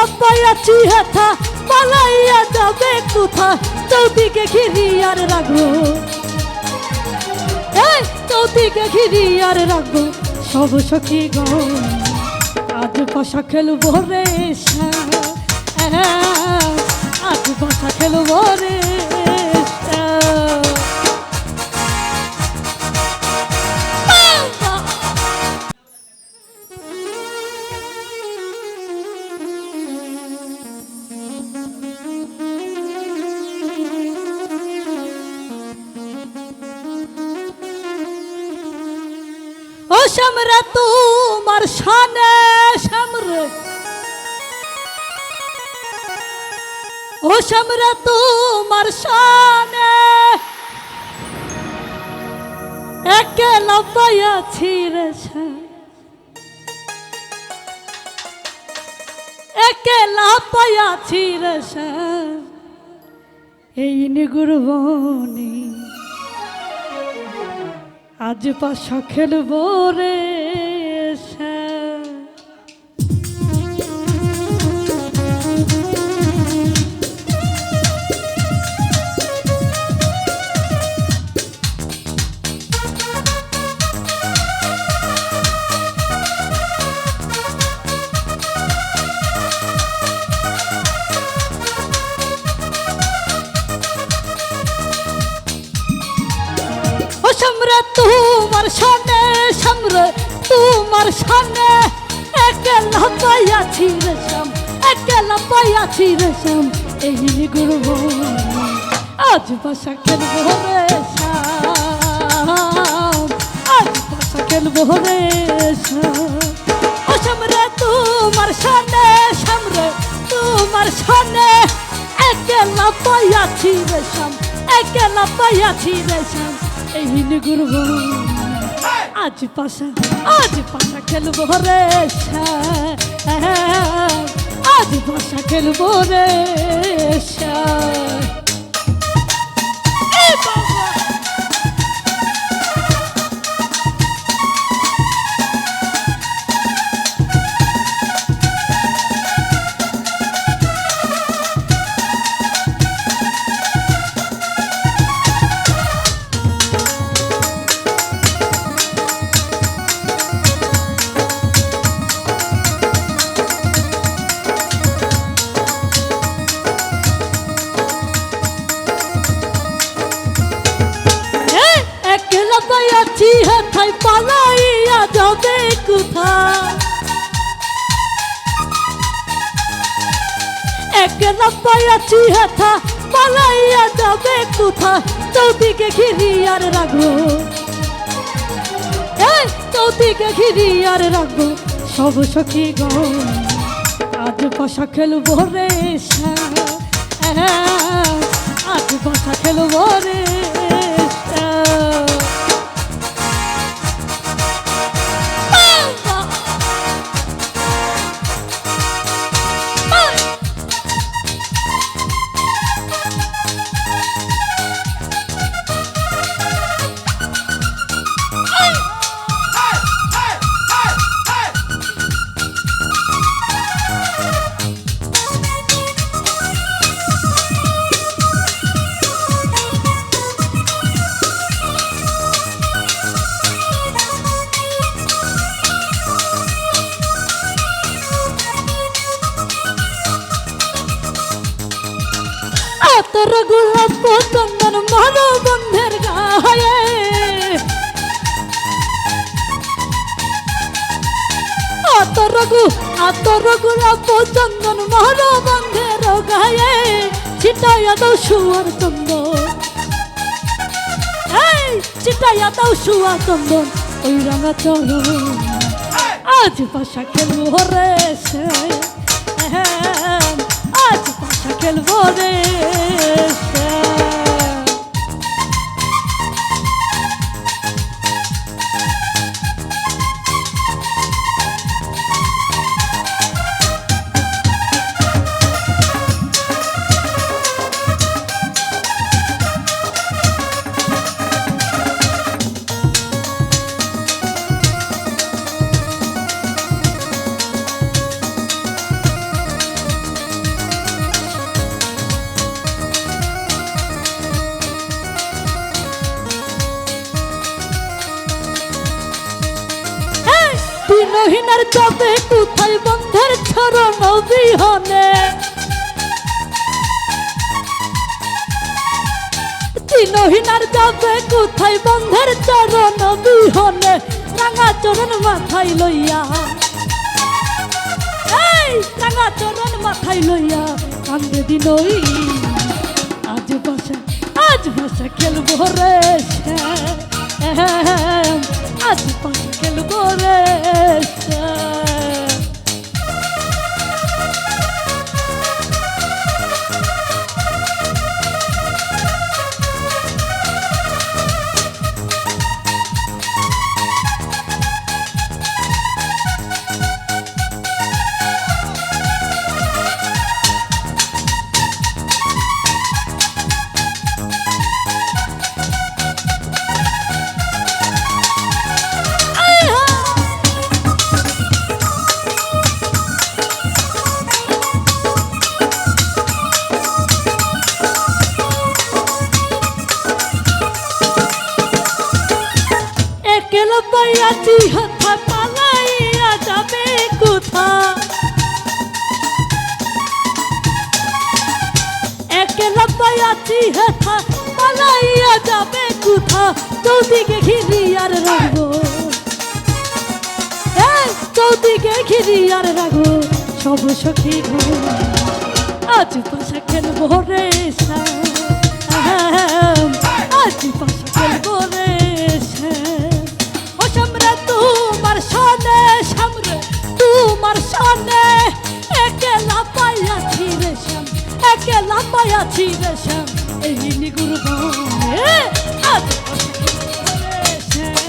লাপাইয়াছি হেথা পালাইয়া যাবে কোথা চৌদিকে ঘিরি আর রাখবো চৌদিকে ঘিরি আর রাখবো সব সখী গো আজ পাশা খেলবো রে আজ পাশা খেলবো রে ও শ্যামরা তোমার শানে শ্যামরে ও শ্যামরা তোমার শানে একলা পাইয়াছি রে একলা পাইয়াছি রে এই নিগুরবনি আজ পাশা খেলবো রে শ্যামরে তোমার শানে শ্যামরে তোমার শানে একলা পাইয়াছি রে শ্যাম একলা পাইয়াছি রে শ্যাম এই গুরু আজ পাশা খেলবো রে শ্যাম আজ পাশা খেলবো রে শ্যাম ও শ্যামরে তোমার শানে শ্যামরে তোমার শানে একলা পাইয়াছি রে শ্যাম একলা পাইয়াছি রে শ্যাম এই গুরু আজ পাশা খেলবো রে আজ পাশা খেলবো রে পাইয়াছি হেথায় পালাইয়া যাবে কোথা একলা পাইয়াছি হেথা পালাইয়া যাবে কোথা চৌদিকে ঘিরি আর রাখবো চৌদিকে ঘিরি আর রাখবো সব সখী গো আজ পাশা খেলবো রে আজ পাশা খেলবো রে তোর গোলাপ চন্দন মন বন্ধের গায়ে তোর গোলাপ চন্দন মন বন্ধের গায়ে ছিটাইয়া দাও শুয়ার চন্দন ছিটাইয়া দাও শুয়া চন্দন ওই রাঙা চরণ আজ পাশা খেলবো রে আজ পাশা খেলবো রে দিনহীনার যাবে কোথায় বন্ধের চরণ বিহনে, দিনহীনার যাবে কোথায় বন্ধের চরণ বিহনে, রাঙা চরণ মাথায় লইয়া, এই রাঙা চরণ মাথায় লইয়া কান্দে দিনই। আজ ভাষা খেলবো রে শ্যাম, আজ ভাষা খেলবো রে শ্যাম। একলা পাইয়াছি হাথা পালাইয়া যাবে কোথা, একলা পাইয়াছি হাথা পালাইয়া যাবে কোথা, চৌদিকে ঘিরি আর রাখবো, চৌদিকে ঘিরি আর রাখবো সব সখী গো। আজ পাশা খেলবো রে শ্যাম, আজ পাশা খেলবো রে শ্যাম। ও সামরে তোমার সানে, সামরে তোমার সানে, একলা পাইয়াছি রে শ্যাম, একলা পাইয়াছি রে শ্যাম এই নিগুর বনে। আজ পাশা খেলবো রে শ্যাম,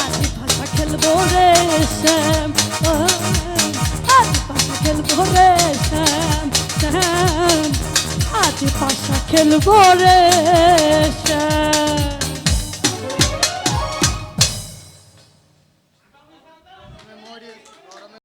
আজ পাশা খেলবো রে শ্যাম, আজ পাশা খেলবো রে শ্যাম, শ্যাম আজ পাশা খেলবো রে শ্যাম।